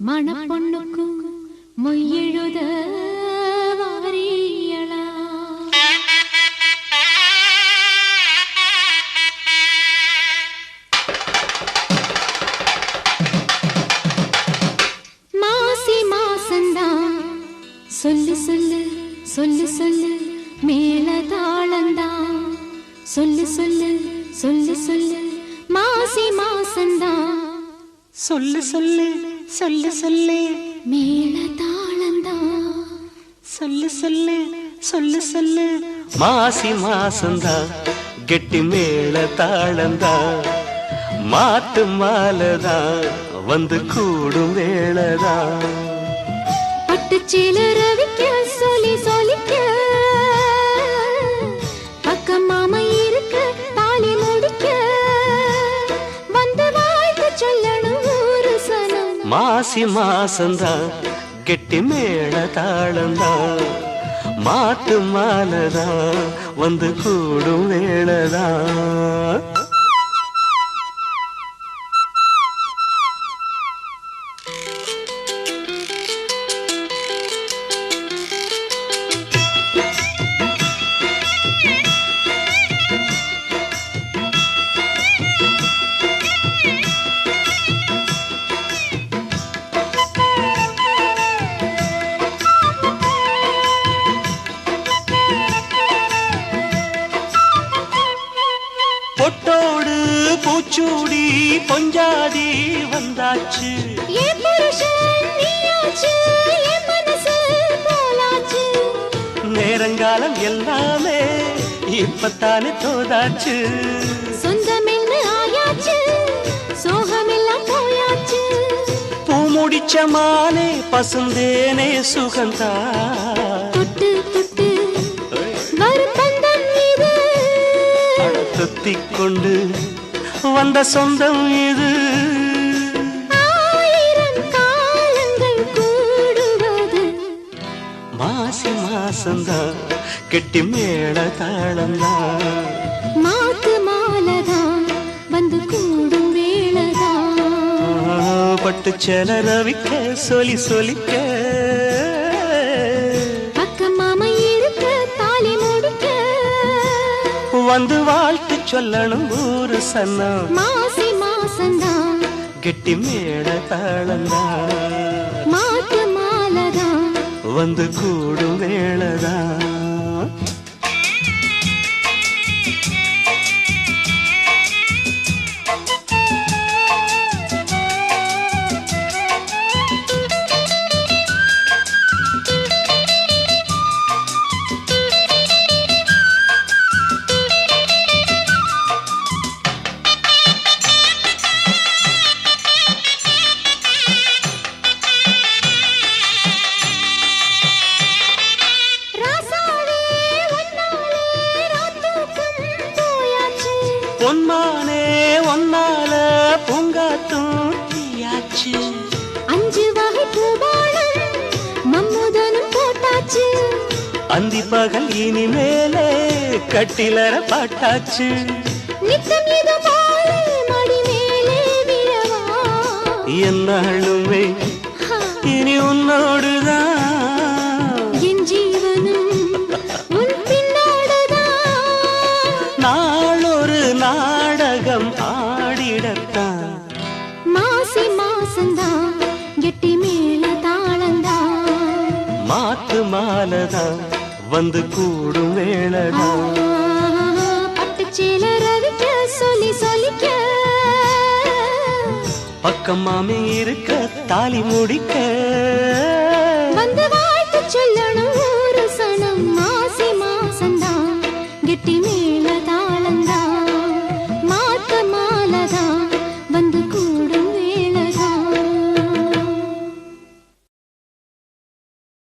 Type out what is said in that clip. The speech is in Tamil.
மணப்பொண்ணுக்கும் மொய்யெழுத வாரியளா மாசி மாசந்தான் சொல்லு சொல்லு சொல்லு சொல்லு மேல தாளந்தான் சொல்லு சொல்லு சொல்லு சொல்லு மாசி மாசந்தான் சொல்லு சொல்லு சொல்லு சொல்லு மேல தாளந்தான் சொல்லு சொல்லு சொல்லு சொல்லு மாசி மாசந்தா கெட்டி மேல தாளந்தா மாட்டு மாலதா வந்து கூடும் வேளதா பட்டுச்சீல ரவிக்க சொல்லி சொல்லிக்க பக்கம் மாமா இருக்க தாலி முடிக்க வந்து வாழ்த்து சொல்லணும் ஒரு சனம் மாசி மாசந்தா கெட்டி மேல தாளந்தா மாட்டு மாலதா வந்து கூடும் வேளதா பொட்டோடு பூச்சூடி பொஞ்சாதி வந்தாச்சு என் புருஷன் நீயாச்சு என் மனசு போலாச்சு நேரங்காலம் எல்லாமே இப்பத்தானே தோதாச்சு சொந்தம் என்ன ஆயாச்சு சோகம் எல்லாம் போயாச்சு பூ முடிச்ச மானே பசுந்தேனே சுகந்தா தொட்டு தொட்டு வரும் பந்தம் இது சுத்திக் கொண்டு வந்த சொந்தம் இது ஆயிரம் காலங்கள் கூடுவது மாசி மாசந்தா கெட்டி மேள தாளந்தா மாத்து மாலதான் வந்து கூடும் வேளதான் பட்டு செல ரவிக்க சொல்லி சொல்லிக்க பக்கம் மாமா இருக்க தாலி முடிக்க வந்து வாழ்த்து சொல்லணும் ஊரு சன்னம் மாசி மாசந்தான் கெட்டி மேட தாளந்தா மாட்டு மாலதான் வந்து கூடும் வேளதா பொன்மானே ஒன்னால பூங்காத்தும் தீயாச்சு அஞ்சு வகை பூபாலம் மம்முதனும் போட்டாச்சு அந்தி பகல் இனிமேலே கட்டிலற பாட்டாச்சு நித்தம் இது மாலை மடி மேலே விழவா என்னாலுமே இனி உன்னோடுதான் என் ஜீவனும் உன் பின்னோடுதான் நாளொரு நாடகம் ஆடிடத்தான் மாசி மாசந்தான் கெட்டி மேல தாளந்தான் மாத்து மாலதான் வந்து கூடும் வேளதா பட்டுச்சீல ரவிக்க சொல்லி சொல்லிக்க பக்கம் மாமி இருக்க தாலி முடிக்க வந்து வாழ்த்து சொல்ல